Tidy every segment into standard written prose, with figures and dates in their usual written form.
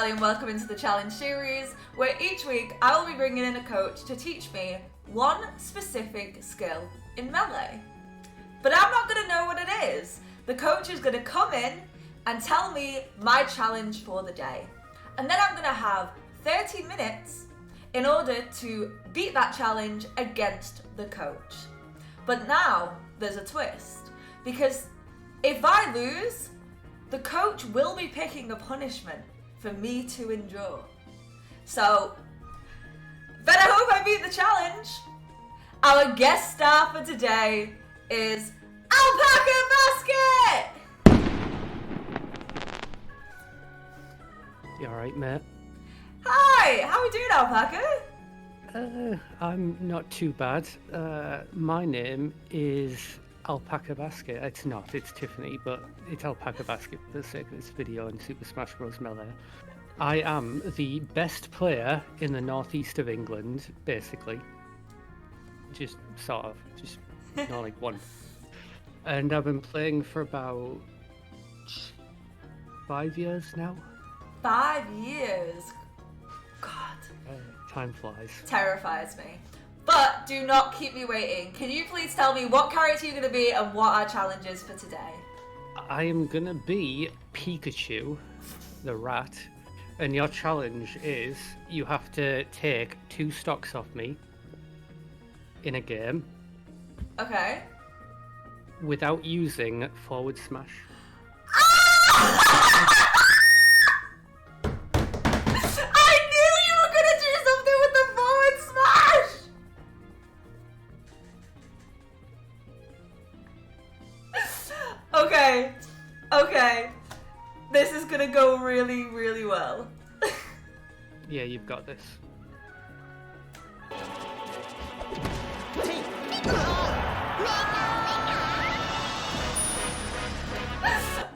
Ali and welcome into the challenge series, where each week I will be bringing in a coach to teach me one specific skill in Melee. But I'm not going to know what it is. The coach is going to come in and tell me my challenge for the day. And then I'm going to have 30 minutes in order to beat that challenge against the coach. But now there's a twist, because if I lose, the coach will be picking a punishment for me to endure. So, better hope I beat the challenge. Our guest star for today is AlpacaBasket! You alright, mate? Hi, how are we doing, Alpaca? I'm not too bad. My name is AlpacaBasket. It's not, it's Tiffany, but it's AlpacaBasket for the sake of this video in Super Smash Bros. Melee. I am the best player in the northeast of England, basically. Just sort of, just not like one. And I've been playing for about 5 years now. 5 years? God. Time flies. Terrifies me. But do not keep me waiting. Can you please tell me what character you're going to be and what our challenge is for today? I am going to be Pikachu, the rat. And your challenge is you have to take 2 stocks off me in a game. Okay. Without using forward smash. I knew you were gonna do something with the forward smash! Okay. This is gonna go really, really well. Yeah, you've got this.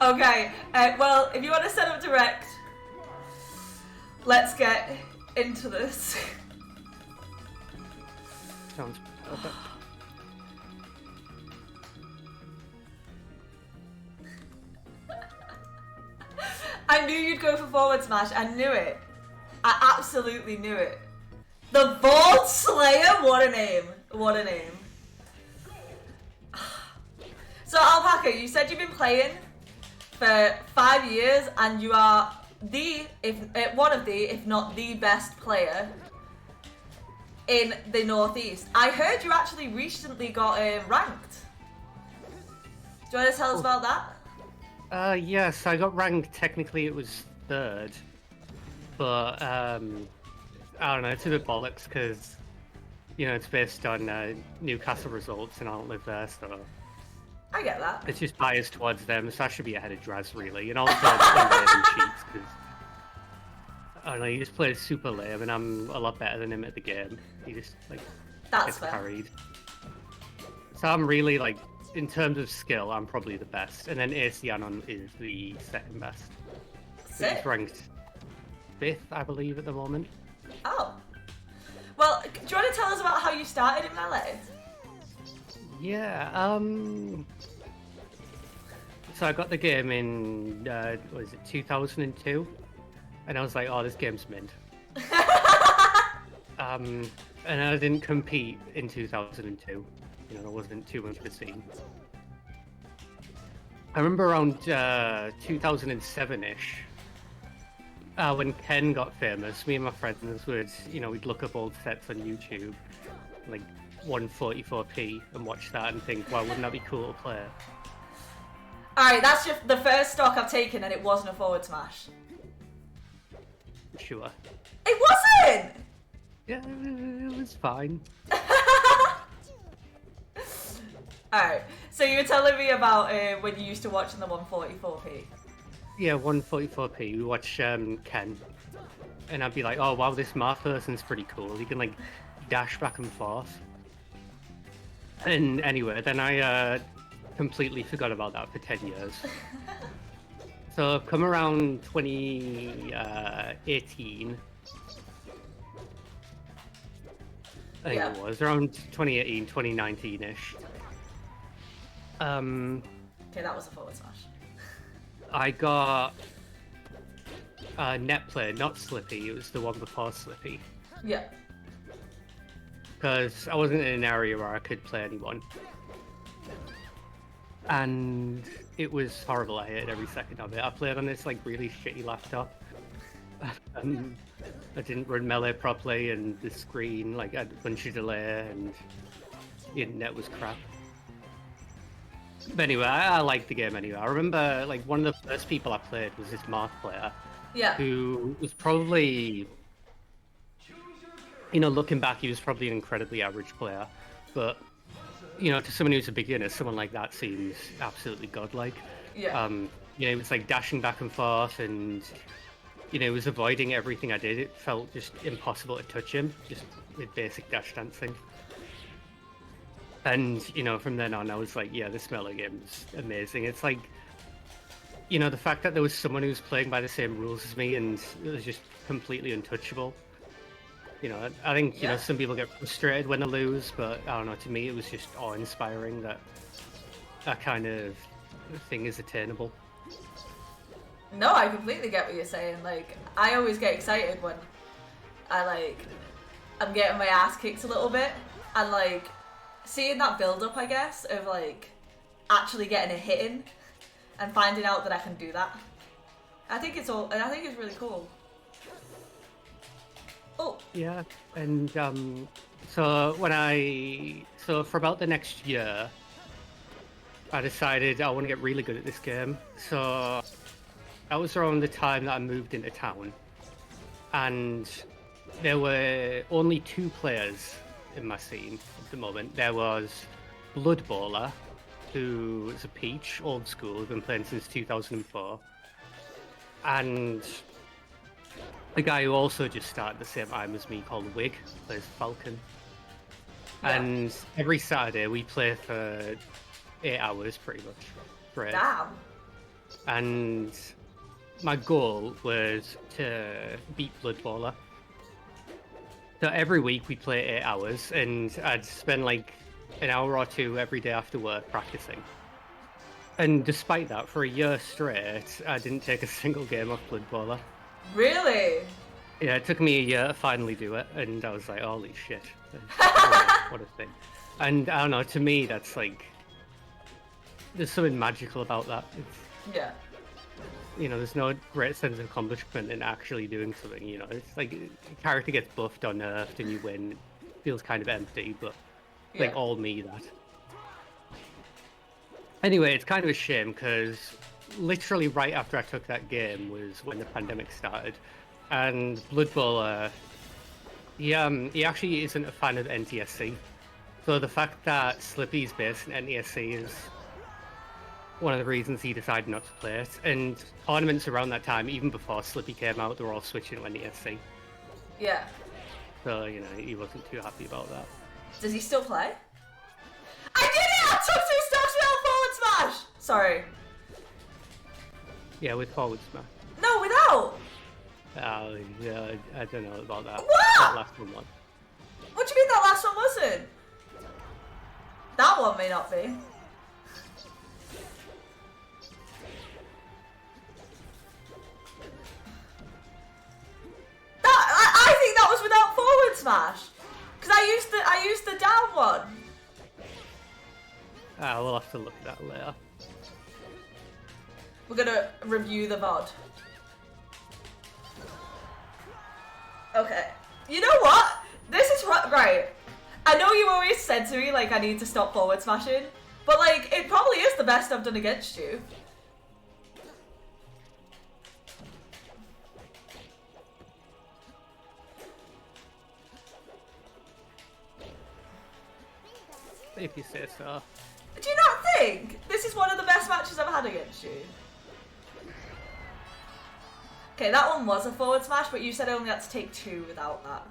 Okay, well, if you want to set up direct, let's get into this. Sounds perfect. I knew you'd go for forward smash. I knew it. I absolutely knew it. The Vault Slayer? What a name. What a name. So, Alpaca, you said you've been playing for 5 years and you are one of the, if not the best player in the Northeast. I heard you actually recently got ranked. Do you want to tell us about that? Yes, I got ranked. Technically, it was 3rd, but I don't know. It's a bit bollocks because it's based on Newcastle results, and I don't live there, so I get that. It's just biased towards them. So I should be ahead of Draz, really, and also Raven cheats because I don't know. He just plays super lame, and I'm a lot better than him at the game. He just That's gets fair. carried. So I'm really in terms of skill, I'm probably the best, and then Acianon is the 2nd best. Sick. He's ranked 5th, I believe, at the moment. Oh. Well, do you want to tell us about how you started in Melee? Yeah, so I got the game in, 2002? And I was like, oh, this game's mint. And I didn't compete in 2002. I wasn't too much of a scene. I remember around 2007-ish, when Ken got famous, me and my friends would, we'd look up old sets on YouTube, 144p, and watch that and think, wow, wouldn't that be cool to play? Alright, that's just the first stock I've taken and it wasn't a forward smash. Sure. It wasn't! Yeah, it was fine. Alright, so you were telling me about when you used to watch in the 144p. Yeah, 144p. We watch Ken, and I'd be like, "Oh wow, this math person's pretty cool. He can dash back and forth." And anyway, then I completely forgot about that for 10 years. So I've come around 2018. I think it was around 2018, 2019-ish. Okay, that was a forward smash. I got net play, not Slippy. It was the one before Slippy. Yeah. Because I wasn't in an area where I could play anyone. And it was horrible. I hated every second of it. I played on this like really shitty laptop. And I didn't run melee properly, and the screen like had a bunch of delay, and the internet was crap. But anyway, I liked the game anyway. I remember like one of the first people I played was this Mark player. Yeah. Who was probably, looking back, he was probably an incredibly average player. But, to someone who's a beginner, someone like that seems absolutely godlike. Yeah. He was like dashing back and forth, and, he was avoiding everything I did. It felt just impossible to touch him, just with basic dash dancing. And, from then on, I was like, yeah, this melee game is amazing. It's like, the fact that there was someone who was playing by the same rules as me and it was just completely untouchable. I think, some people get frustrated when they lose, but I don't know, to me it was just awe-inspiring that that kind of thing is attainable. No, I completely get what you're saying. Like, I always get excited when I'm getting my ass kicked a little bit, and like, seeing that build-up, I guess, of like, actually getting a hit in, and finding out that I can do that. I think it's really cool. Oh. Yeah, and so for about the next year, I decided I want to get really good at this game. So that was around the time that I moved into town, and there were only 2 players in my scene at the moment. There was Blood Bowler, who is a peach, old school, who've been playing since 2004. And the guy who also just started the same time as me, called Wig, plays Falcon. Yeah. And every Saturday we play for 8 hours, pretty much. Right? Damn. And my goal was to beat Blood Bowler. So every week we play 8 hours, and I'd spend like an hour or 2 every day after work practicing. And despite that, for a year straight, I didn't take a single game off Blood Bowler. Really? Yeah, it took me a year to finally do it, and I was like, holy shit. What a thing. And I don't know, to me, that's like, there's something magical about that. Yeah. There's no great sense of accomplishment in actually doing something, It's like, a character gets buffed or nerfed and you win. It feels kind of empty, but like all me that. Anyway, it's kind of a shame because literally right after I took that game was when the pandemic started, and Blood Bowl, he actually isn't a fan of NTSC. So the fact that Slippy's based in NTSC is one of the reasons he decided not to play it. And tournaments around that time, even before Slippy came out, they were all switching to NTSC. Yeah. So he wasn't too happy about that. Does he still play? I did it! I took 2 stocks without forward smash! Sorry. Yeah, with forward smash. No, without! Yeah, I don't know about that. What? That last one was. What do you mean that last one wasn't? That one may not be. I think that was without forward smash. Because I used the down one. We'll have to look at that later. We're gonna review the VOD. Okay. You know what? This is what, right. I know you always said to me, like, I need to stop forward smashing. But, like, it probably is the best I've done against you. If you say so. Do you not think this is one of the best matches I've had against you? Okay, that one was a forward smash, but you said I only had to take 2 without that.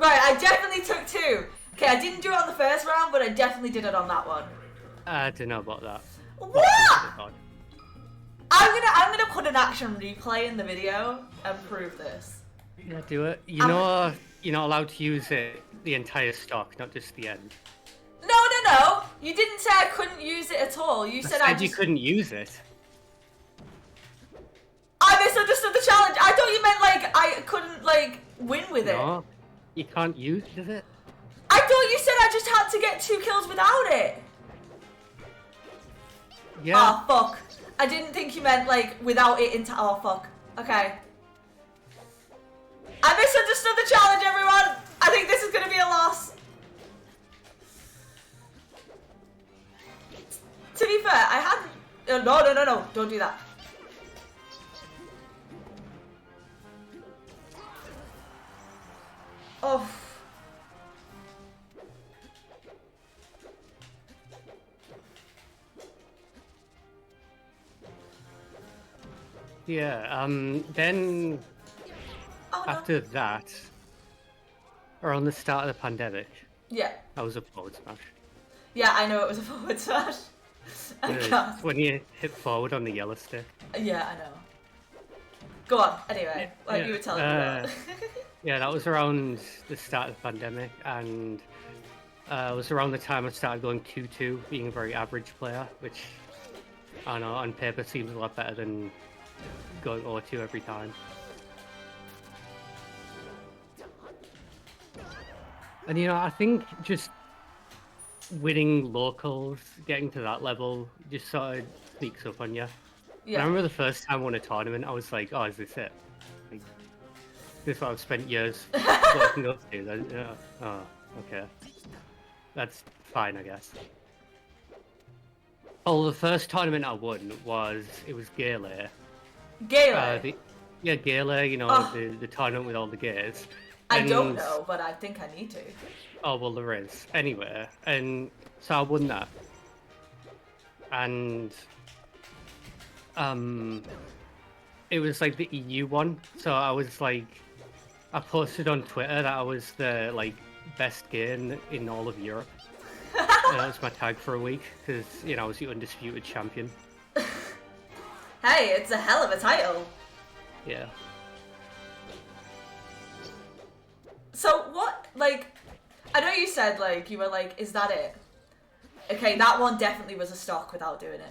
Right, I definitely took 2. Okay, I didn't do it on the first round, but I definitely did it on that one. I don't know about that. What? I'm gonna put an action replay in the video and prove this. Yeah, do it. You're not allowed to use it the entire stock, not just the end. No. You didn't say I couldn't use it at all. You said you couldn't use it. I misunderstood the challenge. I thought you meant like I couldn't like win with it. No, you can't use it. I thought you said I just had to get 2 kills without it. Yeah. Oh fuck. I didn't think you meant like without it into. Oh fuck. Okay. I misunderstood the challenge, everyone. I think this is gonna be a loss. To be fair, I hadn't. No. Don't do that. Oh. Yeah, then after that, around the start of the pandemic, yeah, that was a forward smash. Yeah, I know it was a forward smash. When you hit forward on the yellow stick. Yeah, I know. Go on, anyway, like you were telling me about. Yeah, that was around the start of the pandemic, and it was around the time I started going 2-2, being a very average player, which, I don't know, on paper seems a lot better than going 0-2 every time. And I think just winning locals, getting to that level, just sort of sneaks up on you. Yeah. I remember the first time I won a tournament, I was like, oh, is this it? Like, this is what I've spent years working up to. Oh, okay. That's fine, I guess. Oh, the first tournament I won was Gale. Gale? Gale, the tournament with all the gays. I don't know, but I think I need to. Oh, well, there is. Anyway, and so I won that. And it was like the EU one. So I was like, I posted on Twitter that I was the best gay in all of Europe. And that was my tag for a week because I was the undisputed champion. Hey, it's a hell of a title. Yeah. So what, I know you said, you were like, is that it? Okay, that one definitely was a stock without doing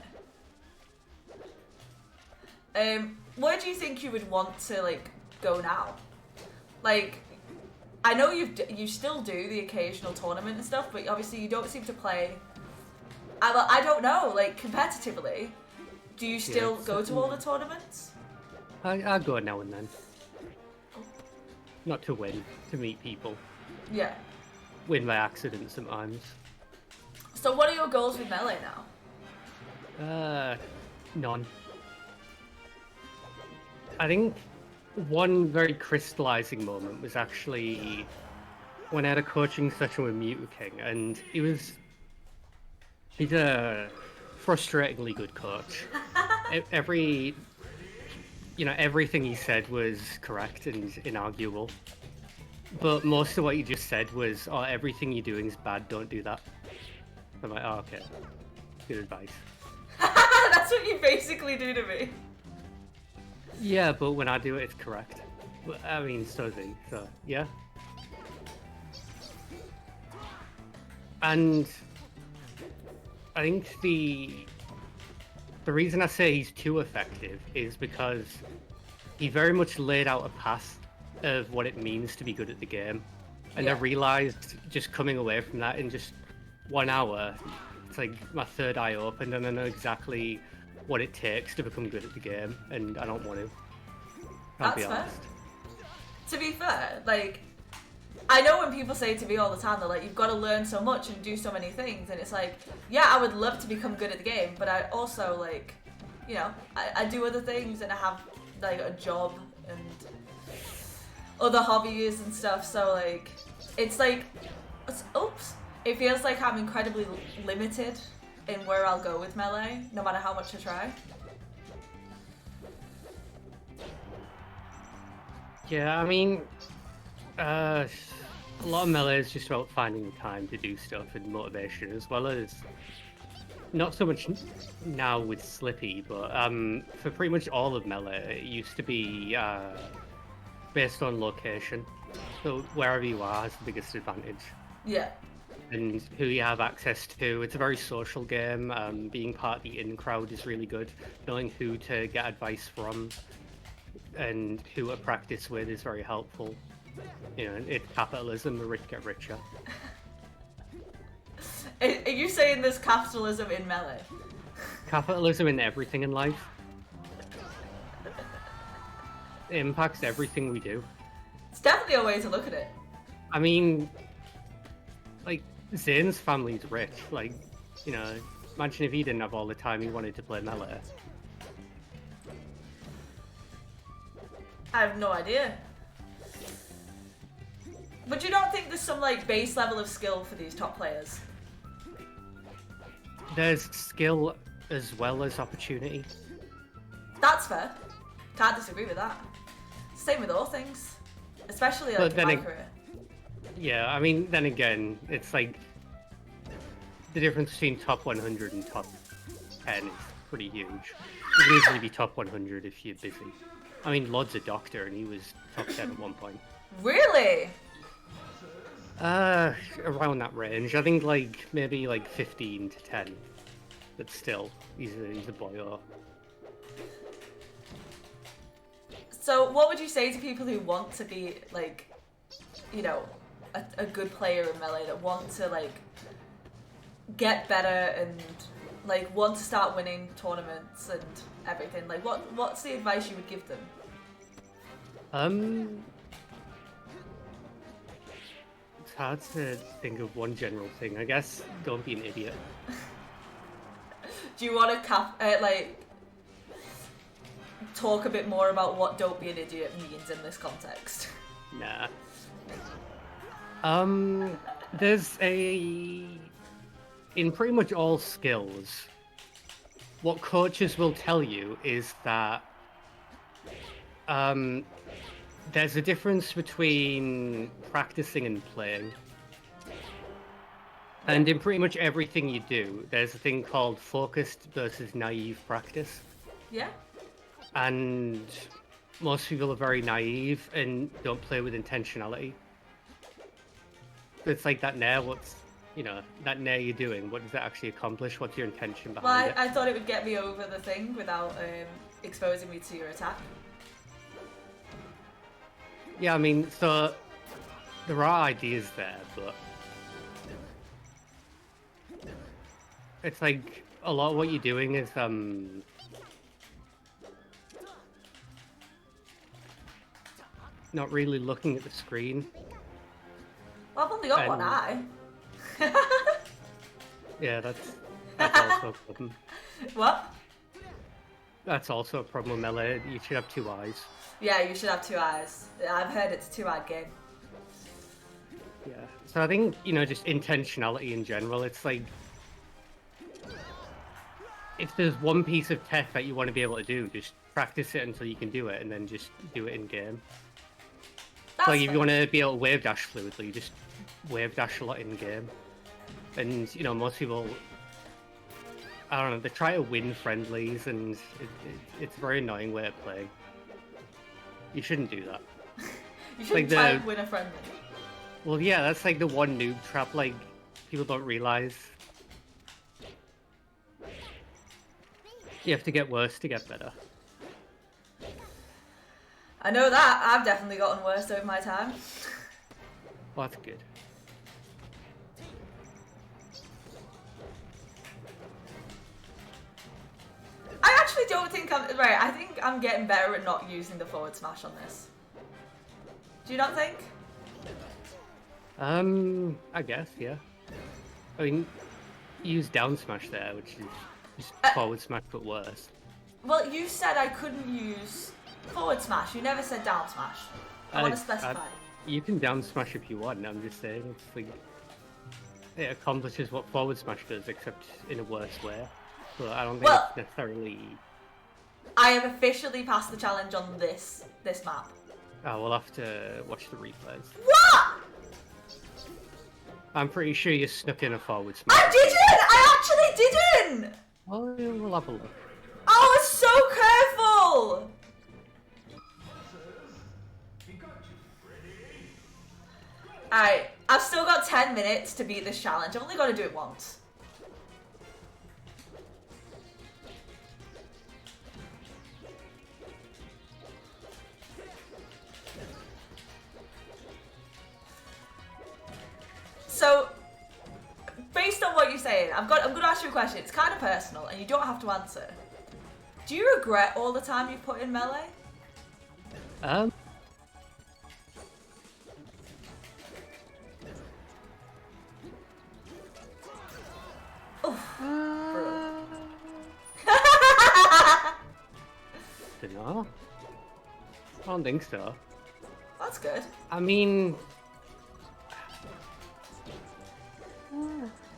it. Where do you think you would want to, go now? I know you still do the occasional tournament and stuff, but obviously you don't seem to play, I don't know, competitively. Do you still go to all the tournaments? I go now and then. Not to win, to meet people. Yeah. Win by accident sometimes. So what are your goals with Melee now? None. I think one very crystallizing moment was actually when I had a coaching session with Mewtwo King, and he's a frustratingly good coach. Everything he said was correct and inarguable. But most of what he just said was, oh, everything you're doing is bad, don't do that. I'm like, oh, okay. Good advice. That's what you basically do to me. Yeah, but when I do it, it's correct. I mean, so is he, so, yeah. And I think the reason I say he's too effective is because he very much laid out a path of what it means to be good at the game. And I realized just coming away from that in just 1 hour, it's like my third eye opened and I know exactly what it takes to become good at the game, and I don't want to. I'll be honest. To be fair, I know when people say to me all the time, they're like, you've got to learn so much and do so many things, and it's like, yeah, I would love to become good at the game, but I also, I do other things, and I have, a job, and other hobbies and stuff, so, it's it feels like I'm incredibly limited in where I'll go with Melee, no matter how much I try. Yeah, I mean, A lot of melee is just about finding the time to do stuff and motivation, as well as not so much now with Slippy, but for pretty much all of melee, it used to be based on location. So wherever you are has the biggest advantage. Yeah. And who you have access to. It's a very social game. Being part of the in crowd is really good. Knowing who to get advice from and who to practice with is very helpful. You know, it's capitalism, the rich get richer. Are you saying there's capitalism in melee? Capitalism in everything in life. It impacts everything we do. It's definitely a way to look at it. I mean, like, Zane's family's rich. Like, you know, imagine if he didn't have all the time he wanted to play melee. I have no idea. But you don't think there's some, like, base level of skill for these top players? There's skill as well as opportunity. That's fair. Can't disagree with that. Same with all things. Especially, like, in my career. Yeah, I mean, then again, it's like the difference between top 100 and top 10 is pretty huge. You can easily be top 100 if you're busy. I mean, Lod's a doctor and he was top 10 at one point. Really? Around that range. I think like maybe like 15 to 10. But still, he's a boyo. So, what would you say to people who want to be, like, you know, a good player in melee, that want to, like, get better and, like, want to start winning tournaments and everything? Like, what's the advice you would give them? It's hard to think of one general thing. I guess don't be an idiot. Do you want to talk a bit more about what "don't be an idiot" means in this context? Nah. There's in pretty much all skills, what coaches will tell you is that there's a difference between practicing and playing. And in pretty much everything you do, there's a thing called focused versus naive practice. Yeah. And most people are very naive and don't play with intentionality. It's like that nair, that nair you're doing, what does it actually accomplish? What's your intention behind it? I thought it would get me over the thing without exposing me to your attack. Yeah, I mean, so there are ideas there, but it's like a lot of what you're doing is not really looking at the screen. Well, I've only got one eye. Yeah, that's also a problem. What? That's also a problem with melee. You should have two eyes. Yeah, you should have two eyes. I've heard it's a two-eyed game. Yeah. So I think, just intentionality in general, it's like if there's one piece of tech that you want to be able to do, just practice it until you can do it and then just do it in game. That's Like if fair. you want to be able to wave dash fluidly, just wave dash a lot in game. And most people, I don't know, they try to win friendlies and it's a very annoying way of playing. You shouldn't do that. You shouldn't try and win a friendly. Well, yeah, that's like the one noob trap, like, people don't realize. You have to get worse to get better. I know that. I've definitely gotten worse over my time. Well, that's good. I actually don't think I'm... Right, I think I'm getting better at not using the forward smash on this. Do you not think? I guess, yeah. I mean, use down smash there, which is just forward smash but worse. Well, you said I couldn't use forward smash. You never said down smash. I want to specify. You can down smash if you want, I'm just saying. It's like, it accomplishes what forward smash does, except in a worse way. So I don't think it's necessarily... I have officially passed the challenge on this map. Oh, we'll have to watch the replays. What? I'm pretty sure you snuck in a forward smash. I didn't! I actually didn't! Oh, yeah, we'll have a look. I was so careful! Alright, I've still got 10 minutes to beat this challenge. I've only got to do it once. So, based on what you're saying, I'm going to ask you a question. It's kind of personal, and you don't have to answer. Do you regret all the time you put in Melee? Dunno. I don't think so. That's good. I mean,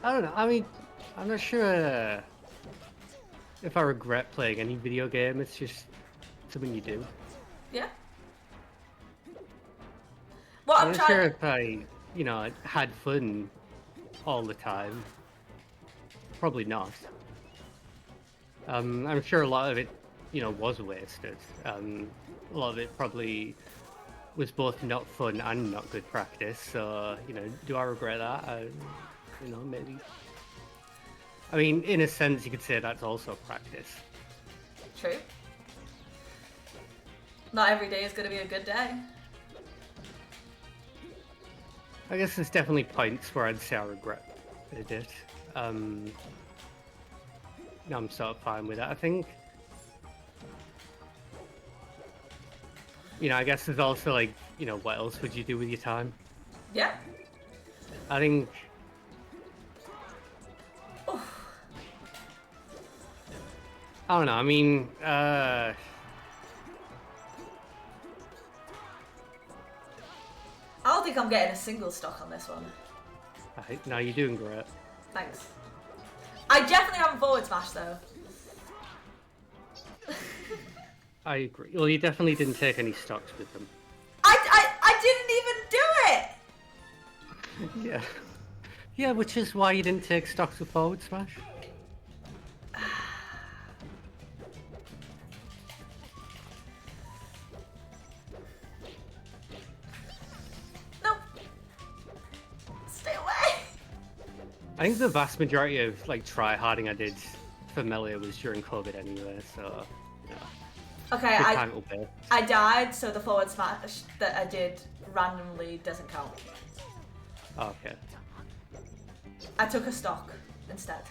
I don't know. I mean, I'm not sure if I regret playing any video game. It's just something you do. Yeah. Well, I'm not sure if I, had fun all the time. Probably not. I'm sure a lot of it, was wasted. A lot of it probably was both not fun and not good practice. So, do I regret that? Maybe. I mean, in a sense, you could say that's also practice. True. Not every day is going to be a good day. I guess there's definitely points where I'd say I regret it. No, I'm sort of fine with it. I think, I guess there's also like, what else would you do with your time? Yeah. I think. I don't know. I mean, I don't think I'm getting a single stock on this one. No, you're doing great. Thanks. I definitely haven't forward smashed though. I agree. Well, you definitely didn't take any stocks with them. I didn't even do it! Yeah. Yeah, which is why you didn't take stocks with forward smash. Nope. Stay away! I think the vast majority of try-harding I did for Melee was during COVID anyway, so Okay, good time will pay. I died, so the forward smash that I did randomly doesn't count. Okay. I took a stock instead.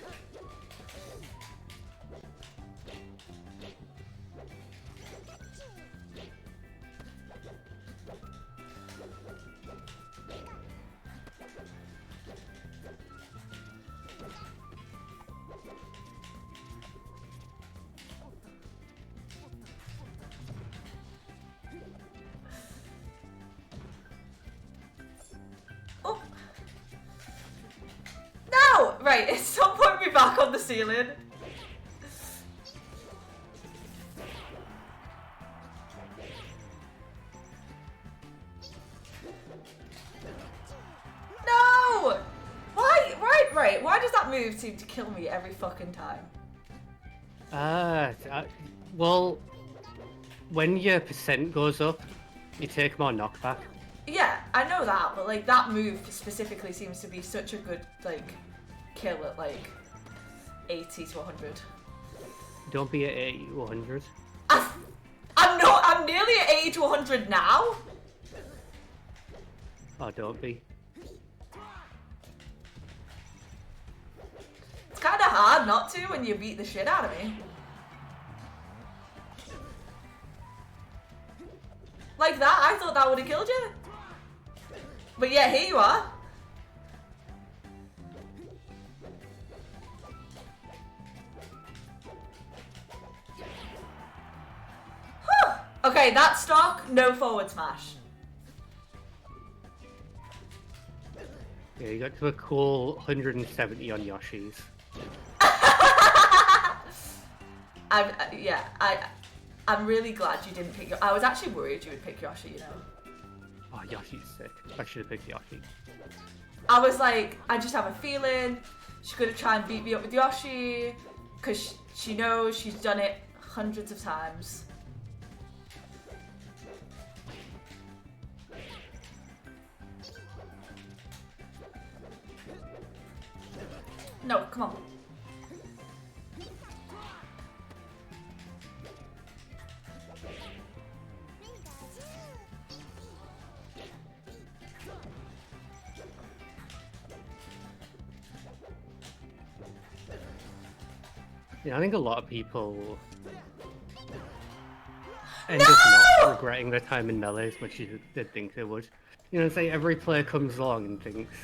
Oh. No! Right, stop putting me back on the ceiling. No! Why? Right. Why does that move seem to kill me every fucking time? Well, when your percent goes up, you take more knockback. Yeah, I know that, but that move specifically seems to be such a good kill at 80 to 100. Don't be at 80 to 100. I'm nearly at 80 to 100 now. Oh, don't be. It's kind of hard not to when you beat the shit out of me. Like that, I thought that would have killed you. But yeah, here you are. Whew. Okay, that stock, no forward smash. Yeah, you got to a cool 170 on Yoshi's. I'm really glad you didn't pick. I was actually worried you would pick Yoshi. Oh, Yoshi's sick. I should have picked Yoshi. I was like, I just have a feeling she's gonna try and beat me up with Yoshi, because she knows she's done it hundreds of times. No, come on. Yeah, I think a lot of people end up not regretting their time in Melee as much as they'd think they would. You know, it's like every player comes along and thinks,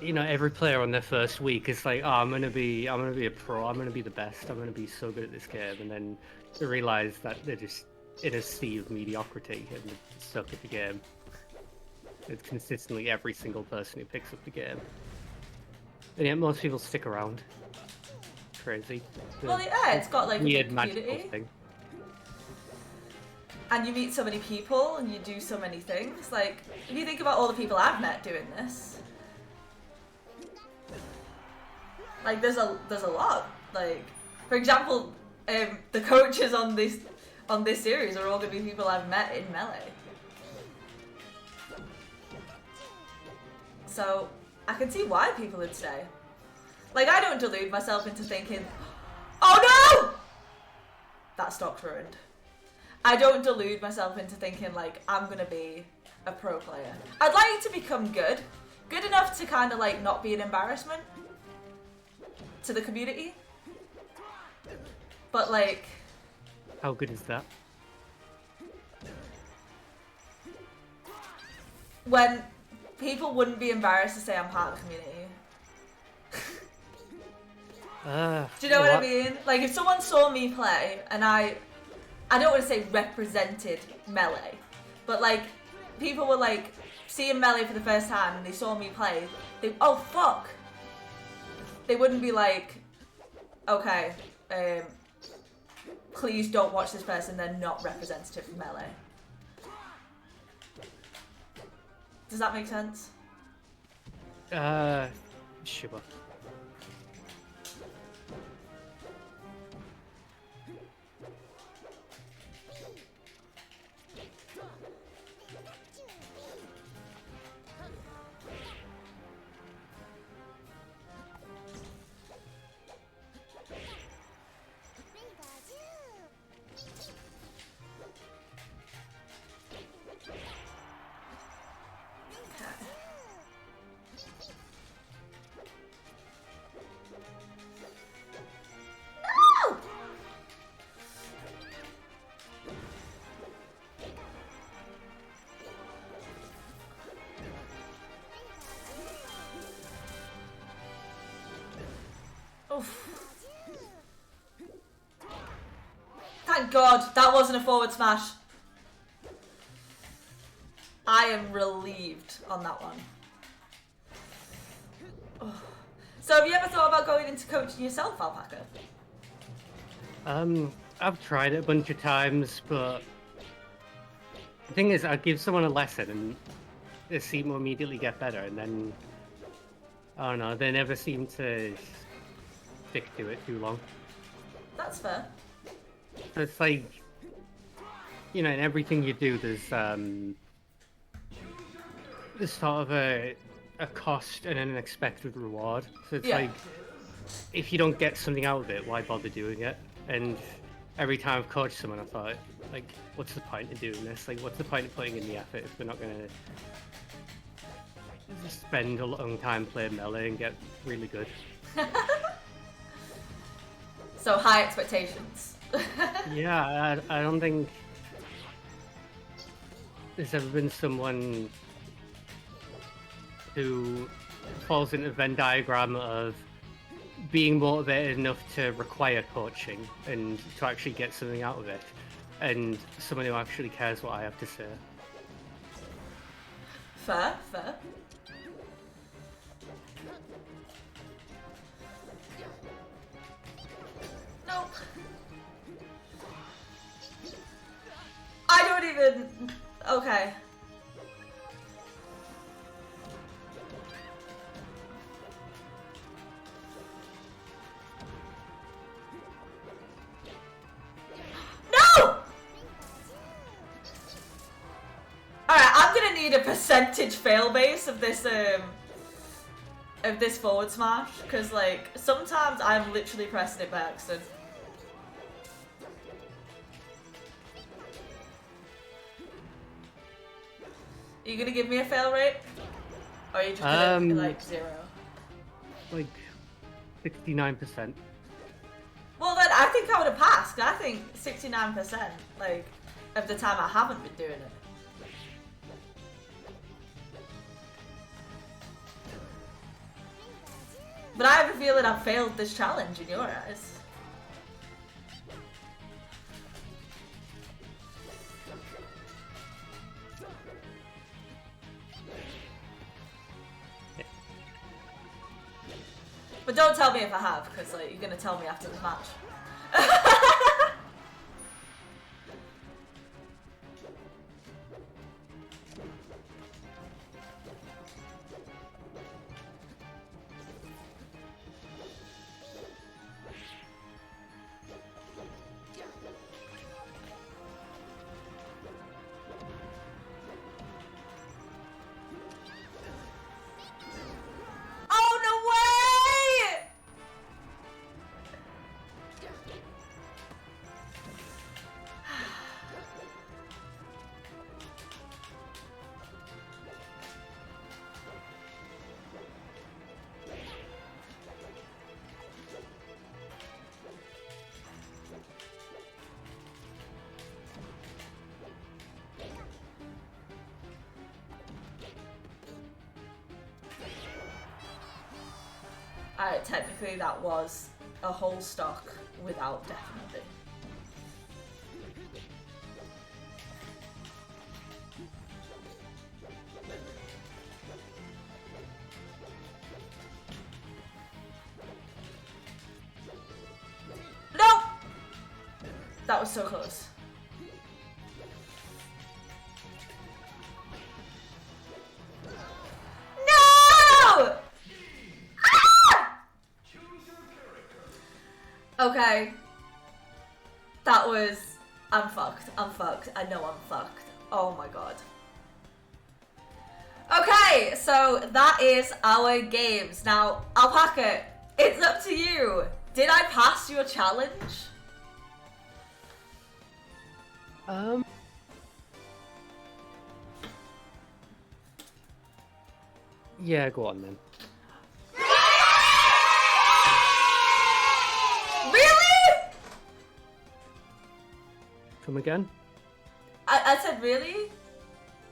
you know, every player on their first week is like, oh, I'm gonna be a pro, I'm gonna be the best, I'm gonna be so good at this game, and then they realize that they're just in a sea of mediocrity and they're stuck at the game. It's consistently every single person who picks up the game. And yet most people stick around. Crazy. Well, yeah, it's got like a weird big magical community. thing. And you meet so many people and you do so many things. Like, if you think about all the people I've met doing this, like there's a lot. Like, for example, the coaches on this series are all gonna be people I've met in Melee. So I can see why people would stay. Like, I don't delude myself into thinking, oh no! That stock's ruined. I don't delude myself into thinking, like, I'm gonna be a pro player. I'd like to become good. Good enough to kind of, like, not be an embarrassment to the community. But, like... How good is that? When people wouldn't be embarrassed to say I'm part of the community. Do you know what I mean? Like, if someone saw me play and I don't want to say represented Melee, but like, people were like seeing Melee for the first time and they saw me play, oh fuck. They wouldn't be like, okay, please don't watch this person, they're not representative of Melee. Does that make sense? Sure. Thank God, that wasn't a forward smash. I am relieved on that one. Oh. So have you ever thought about going into coaching yourself, Alpaca? I've tried it a bunch of times, but the thing is, I give someone a lesson and they seem to immediately get better, and then, I don't know, they never seem to stick to it too long. That's fair. It's like, you know, in everything you do, there's sort of a cost and an expected reward. So it's like, if you don't get something out of it, why bother doing it? And every time I've coached someone, I thought, like, what's the point of doing this? Like, what's the point of putting in the effort if we're not going to spend a long time playing Melee and get really good? So high expectations. Yeah, I don't think there's ever been someone who falls into the Venn diagram of being motivated enough to require coaching and to actually get something out of it, and someone who actually cares what I have to say. Fair, fair. No. I don't even... Okay. need a percentage fail base of this forward smash, because like sometimes I'm literally pressing it by accident. Are you gonna give me a fail rate? Or are you just gonna like 0? Like 69%. Well then I think I would have passed. I think 69% like of the time I haven't been doing it. But I have a feeling I've failed this challenge in your eyes. But don't tell me if I have, because like you're gonna tell me after the match. Oh no way! Technically that was a whole stock without definitely. No! That was so close. No! Okay. That was... I'm fucked. I'm fucked. I know I'm fucked. Oh my god. Okay, so that is our games. Now, Alpaca, it's up to you. Did I pass your challenge? Yeah, go on then. Really? Come again? I said really?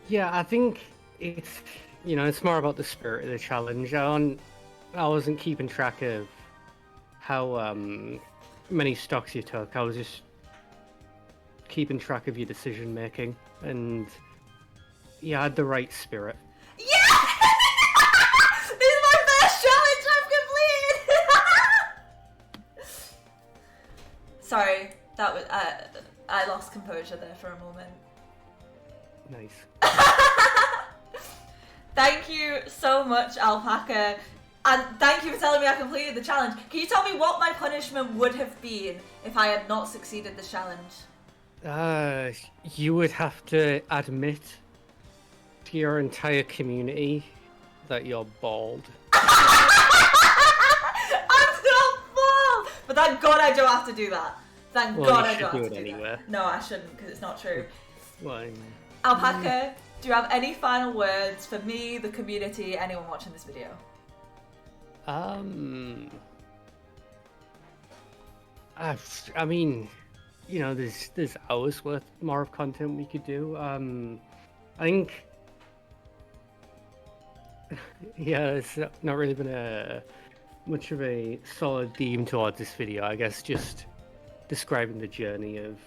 Yeah, I think it's, you know, it's more about the spirit of the challenge. I wasn't keeping track of how many stocks you took. I was just keeping track of your decision making, and you had the right spirit. Yeah! This is my first challenge I've completed! Sorry, that was I lost composure there for a moment. Nice. Thank you so much, Alpaca. And thank you for telling me I completed the challenge. Can you tell me what my punishment would have been if I had not succeeded this challenge? You would have to admit to your entire community that you're bald. I'm not bald! But thank God I don't have to do that. Thank God I don't have to do that. No, I shouldn't, because it's not true. Well, Alpaca, do you have any final words for me, the community, anyone watching this video? I mean, you know, there's hours worth more of content we could do. I think, yeah, it's not really been much of a solid theme towards this video. I guess just describing the journey of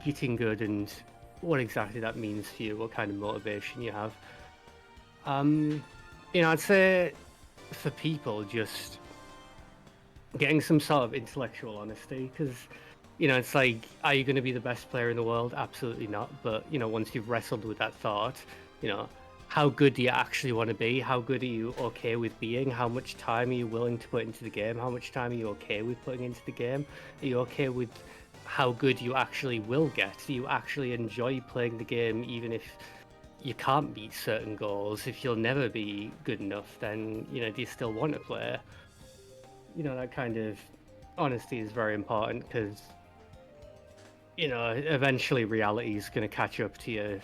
getting good and what exactly that means for you, what kind of motivation you have. You know, I'd say for people, just getting some sort of intellectual honesty, because, you know, it's like, are you going to be the best player in the world? Absolutely not. But, you know, once you've wrestled with that thought, you know, how good do you actually want to be? How good are you okay with being? How much time are you willing to put into the game? How much time are you okay with putting into the game? Are you okay with how good you actually will get? Do you actually enjoy playing the game, even if you can't meet certain goals, if you'll never be good enough, then, do you still want to play? That kind of honesty is very important because, eventually reality is going to catch up to you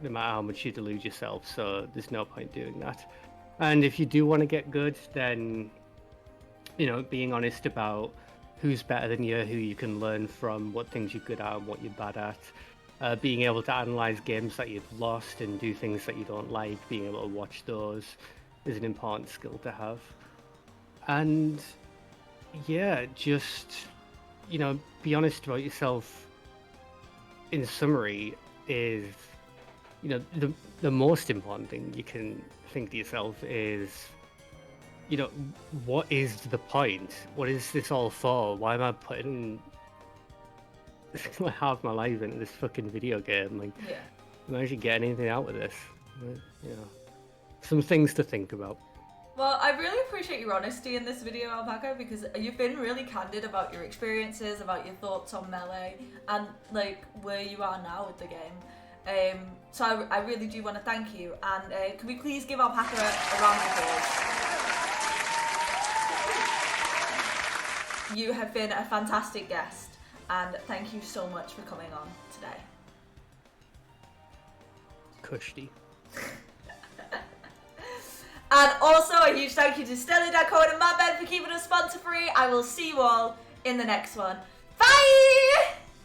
no matter how much you delude yourself, so there's no point doing that. And if you do want to get good, then, being honest about who's better than you, who you can learn from, what things you're good at and what you're bad at, being able to analyze games that you've lost and do things that you don't like, being able to watch those is an important skill to have. And yeah, just, be honest about yourself. In summary, is, the most important thing you can think to yourself is, what is the point? What is this all for? Why am I putting half my life into this fucking video game? Like, am I actually getting anything out of this? Some things to think about. Well, I really appreciate your honesty in this video, Alpaca, because you've been really candid about your experiences, about your thoughts on Melee, and like where you are now with the game. So I really do want to thank you, and can we please give Alpaca a round of applause? You have been a fantastic guest, and thank you so much for coming on today. Kushti. And also a huge thank you to Stellar Decode and Madbed for keeping us sponsor free. I will see you all in the next one.